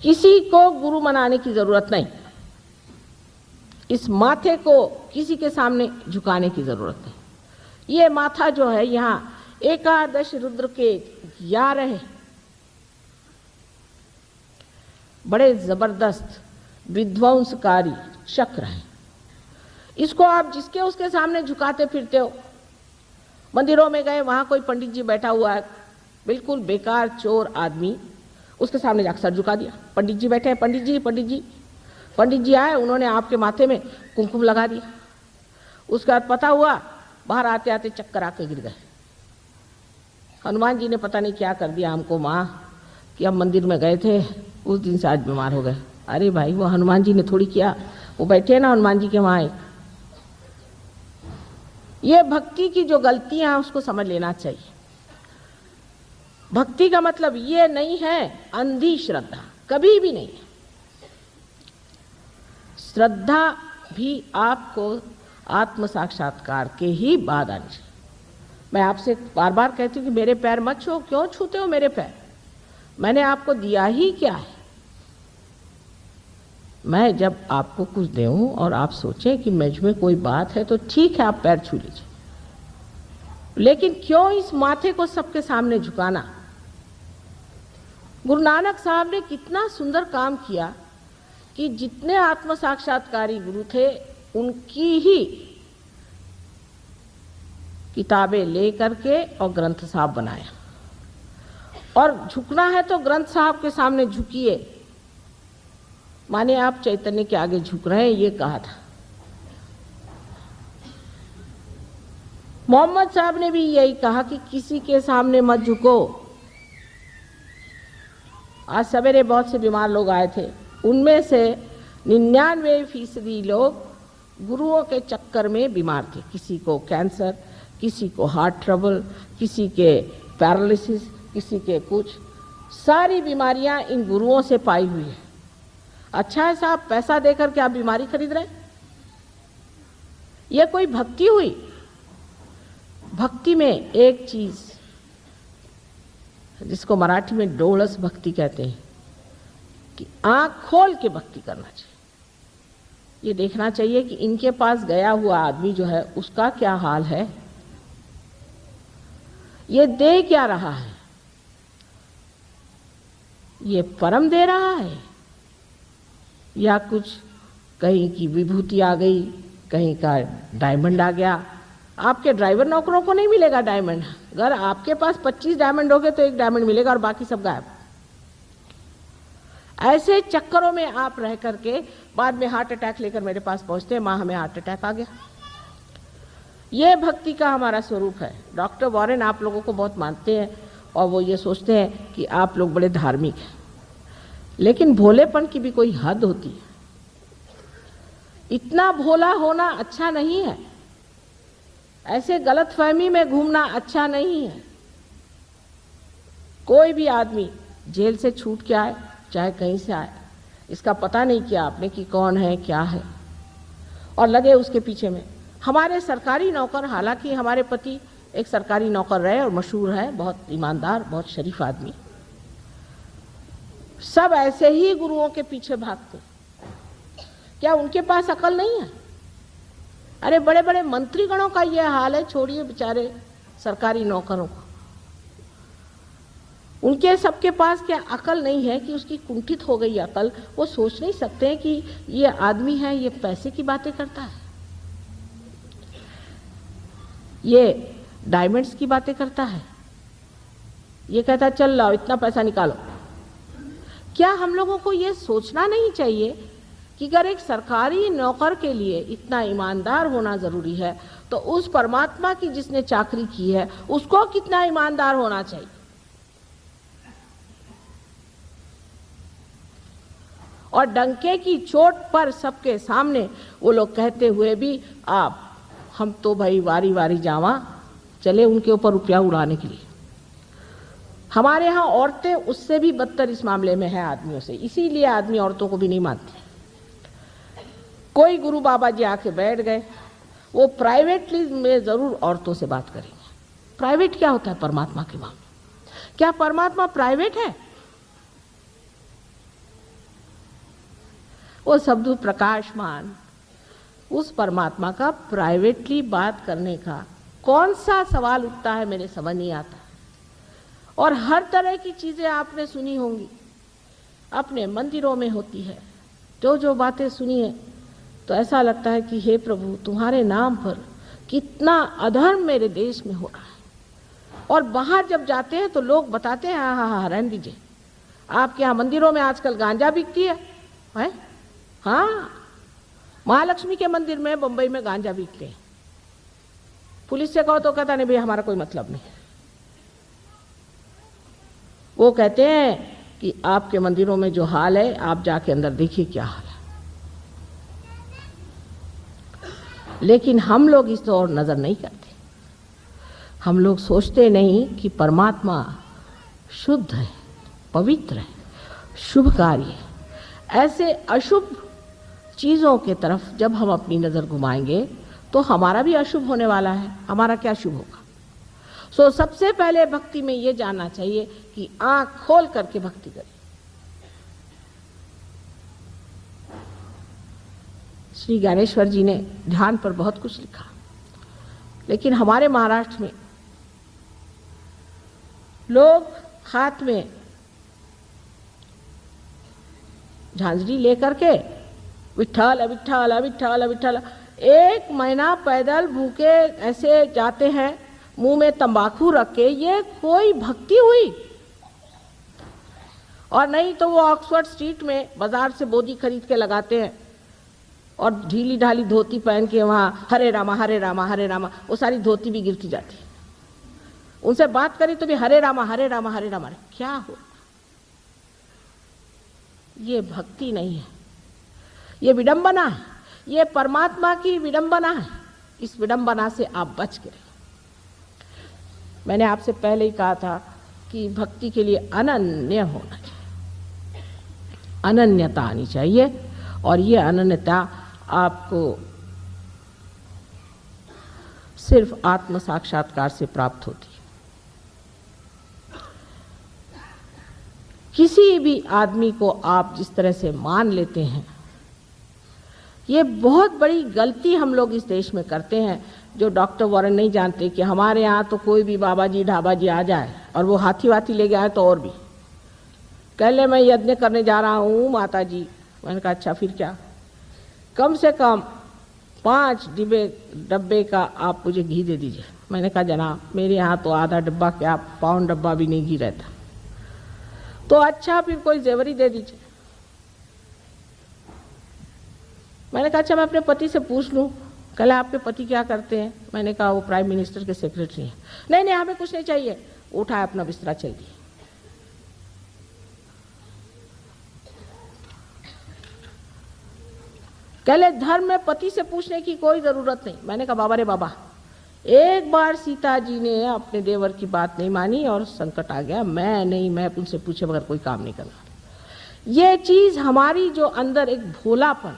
किसी को गुरु मनाने की जरूरत नहीं, इस माथे को किसी के सामने झुकाने की जरूरत नहीं। ये माथा जो है यहाँ एकादश रुद्र के 11 बड़े जबरदस्त विध्वंसकारी चक्र हैं। इसको आप जिसके उसके सामने झुकाते फिरते हो। मंदिरों में गए, वहां कोई पंडित जी बैठा हुआ है, बिल्कुल बेकार चोर आदमी, उसके सामने जाकर सर झुका दिया। पंडित जी बैठे हैं, पंडित जी पंडित जी। पंडित जी आए, उन्होंने आपके माथे में कुमकुम लगा दिया। उसके बाद पता हुआ बाहर आते आते चक्कर आके गिर गए। हनुमान जी ने पता नहीं क्या कर दिया हमको माँ कि हम मंदिर में गए थे, उस दिन से आज बीमार हो गए। अरे भाई, वो हनुमान जी ने थोड़ी किया, वो बैठे ना हनुमान जी के वहाँ। ये भक्ति की जो गलतियां हैं उसको समझ लेना चाहिए। भक्ति का मतलब ये नहीं है अंधी श्रद्धा, कभी भी नहीं है। श्रद्धा भी आपको आत्म साक्षात्कार के ही बाद आनी चाहिए। मैं आपसे बार बार कहती हूँ कि मेरे पैर मत छूओ। क्यों छूते हो मेरे पैर? मैंने आपको दिया ही क्या है? मैं जब आपको कुछ दूं और आप सोचें कि मुझ में कोई बात है तो ठीक है, आप पैर छू लीजिए, लेकिन क्यों इस माथे को सबके सामने झुकाना? गुरु नानक साहब ने कितना सुंदर काम किया कि जितने आत्म साक्षात्कारी गुरु थे उनकी ही किताबें लेकर के और ग्रंथ साहब बनाया। और झुकना है तो ग्रंथ साहब के सामने झुकिए, माने आप चैतन्य के आगे झुक रहे हैं, ये कहा था। मोहम्मद साहब ने भी यही कहा कि किसी के सामने मत झुको। आज सवेरे बहुत से बीमार लोग आए थे, उनमें से 99% लोग गुरुओं के चक्कर में बीमार थे। किसी को कैंसर, किसी को हार्ट ट्रबल, किसी के पैरालिसिस, किसी के कुछ। सारी बीमारियां इन गुरुओं से पाई हुई है। अच्छा है साहब, पैसा देकर के आप बीमारी खरीद रहे हैं? यह कोई भक्ति हुई? भक्ति में एक चीज जिसको मराठी में डोळस भक्ति कहते हैं कि आंख खोल के भक्ति करना चाहिए। ये देखना चाहिए कि इनके पास गया हुआ आदमी जो है उसका क्या हाल है, ये दे क्या रहा है, ये परम दे रहा है या कुछ कहीं की विभूति आ गई, कहीं का डायमंड आ गया। आपके ड्राइवर नौकरों को नहीं मिलेगा डायमंड। अगर आपके पास 25 डायमंड हो गए तो 1 डायमंड मिलेगा और बाकी सब गायब। ऐसे चक्करों में आप रह करके बाद में हार्ट अटैक लेकर मेरे पास पहुंचते हैं, माँ हमें हार्ट अटैक आ गया। ये भक्ति का हमारा स्वरूप है। डॉक्टर वॉरेन आप लोगों को बहुत मानते हैं और वो ये सोचते हैं कि आप लोग बड़े धार्मिक हैं, लेकिन भोलेपन की भी कोई हद होती है। इतना भोला होना अच्छा नहीं है, ऐसे गलतफहमी में घूमना अच्छा नहीं है। कोई भी आदमी जेल से छूट के आए, चाहे कहीं से आए, इसका पता नहीं किया आपने कि कौन है क्या है, और लगे उसके पीछे में। हमारे सरकारी नौकर, हालांकि हमारे पति एक सरकारी नौकर रहे और मशहूर है, बहुत ईमानदार, बहुत शरीफ आदमी, सब ऐसे ही गुरुओं के पीछे भागते। क्या उनके पास अकल नहीं है? अरे बड़े बड़े मंत्रीगणों का ये हाल है, छोड़िए बेचारे सरकारी नौकरों को। उनके सबके पास क्या अकल नहीं है कि उसकी कुंठित हो गई अकल? वो सोच नहीं सकते हैं कि ये आदमी है, ये पैसे की बातें करता है, ये डायमंड्स की बातें करता है, ये कहता है चल लाओ इतना पैसा निकालो। क्या हम लोगों को ये सोचना नहीं चाहिए कि अगर एक सरकारी नौकर के लिए इतना ईमानदार होना जरूरी है तो उस परमात्मा की जिसने चाकरी की है उसको कितना ईमानदार होना चाहिए? और डंके की चोट पर सबके सामने वो लोग कहते हुए भी हम तो भाई वारी वारी जावा चले उनके ऊपर रुपया उड़ाने के लिए। हमारे यहाँ औरतें उससे भी बदतर इस मामले में हैं आदमियों से, इसीलिए आदमी औरतों को भी नहीं मानते। कोई गुरु बाबा जी आके बैठ गए, वो प्राइवेटली में जरूर औरतों से बात करेंगे। प्राइवेट क्या होता है परमात्मा के मामले? क्या परमात्मा प्राइवेट है? वो सबदु प्रकाशमान उस परमात्मा का प्राइवेटली बात करने का कौन सा सवाल उठता है, मेरे समझ नहीं आता। और हर तरह की चीजें आपने सुनी होंगी, अपने मंदिरों में होती है। जो जो बातें सुनी है तो ऐसा लगता है कि हे प्रभु, तुम्हारे नाम पर कितना अधर्म मेरे देश में हो रहा है। और बाहर जब जाते हैं तो लोग बताते हैं, हाँ हाँ हाँ रहने दीजिए, आपके यहाँ मंदिरों में आजकल गांजा बिकती है? हाँ, महालक्ष्मी के मंदिर में बंबई में गांजा बिकते हैं। पुलिस से कहो तो कहता नहीं, भाई हमारा कोई मतलब नहीं। वो कहते हैं कि आपके मंदिरों में जो हाल है, आप जाके अंदर देखिए क्या हाल है। लेकिन हम लोग इस ओर नजर नहीं करते। हम लोग सोचते नहीं कि परमात्मा शुद्ध है, पवित्र है, शुभकारी है। ऐसे अशुभ चीजों के तरफ जब हम अपनी नजर घुमाएंगे तो हमारा भी अशुभ होने वाला है। हमारा क्या शुभ होगा? सो सबसे पहले भक्ति में ये जानना चाहिए कि आंख खोल करके भक्ति करें। श्री ज्ञानेश्वर जी ने ध्यान पर बहुत कुछ लिखा, लेकिन हमारे महाराष्ट्र में लोग हाथ में झांझरी लेकर के विठ्ठल विठ्ठल विठ्ठल विठ्ठल, 1 महीना पैदल भूखे ऐसे जाते हैं, मुंह में तंबाकू रख के। ये कोई भक्ति हुई? और नहीं तो वो ऑक्सफोर्ड स्ट्रीट में बाजार से बोधी खरीद के लगाते हैं और ढीली ढाली धोती पहन के वहां हरे रामा हरे रामा हरे रामा, वो सारी धोती भी गिरती जाती है। उनसे बात करी तो भी हरे रामा हरे रामा हरे रामा। क्या हो? ये भक्ति नहीं है, ये विडंबना है, ये परमात्मा की विडंबना है। इस विडंबना से आप बच के रहिए। मैंने आपसे पहले ही कहा था कि भक्ति के लिए अनन्य होना चाहिए, अनन्यता आनी चाहिए। और ये अनन्यता आपको सिर्फ आत्म साक्षात्कार से प्राप्त होती है। किसी भी आदमी को आप जिस तरह से मान लेते हैं, ये बहुत बड़ी गलती हम लोग इस देश में करते हैं। जो डॉक्टर वॉरेन नहीं जानते कि हमारे यहाँ तो कोई भी बाबा जी ढाबा जी आ जाए और वो हाथी वाथी ले गया है तो और भी कह ले, मैं यज्ञ करने जा रहा हूँ माता जी। मैंने कहा अच्छा फिर क्या? कम से कम 5 डब्बे का आप मुझे घी दे दीजिए। मैंने कहा जनाब, मेरे यहाँ तो आधा डब्बा क्या, पाउन डब्बा भी नहीं घी रहता। तो अच्छा फिर कोई जेवरी दे दीजिए। मैंने कहा अच्छा मैं अपने पति से पूछ लूँ। कल आपके पति क्या करते हैं? मैंने कहा वो प्राइम मिनिस्टर के सेक्रेटरी हैं। नहीं नहीं हमें कुछ नहीं चाहिए। उठा अपना बिस्तरा चल दिए। कहले धर्म में पति से पूछने की कोई जरूरत नहीं। मैंने कहा बाबा रे बाबा, एक बार सीता जी ने अपने देवर की बात नहीं मानी और संकट आ गया। मैं उनसे पूछे बगैर कोई काम नहीं करना। ये चीज हमारी जो अंदर एक भोलापन,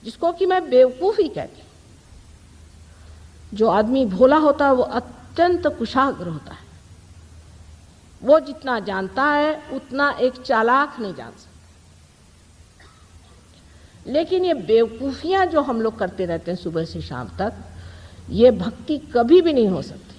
जिसको कि मैं बेवकूफी कहती हूँ। जो आदमी भोला होता है वो अत्यंत कुशाग्र होता है। वो जितना जानता है उतना एक चालाक नहीं जान सकता। लेकिन ये बेवकूफियां जो हम लोग करते रहते हैं सुबह से शाम तक, ये भक्ति कभी भी नहीं हो सकती।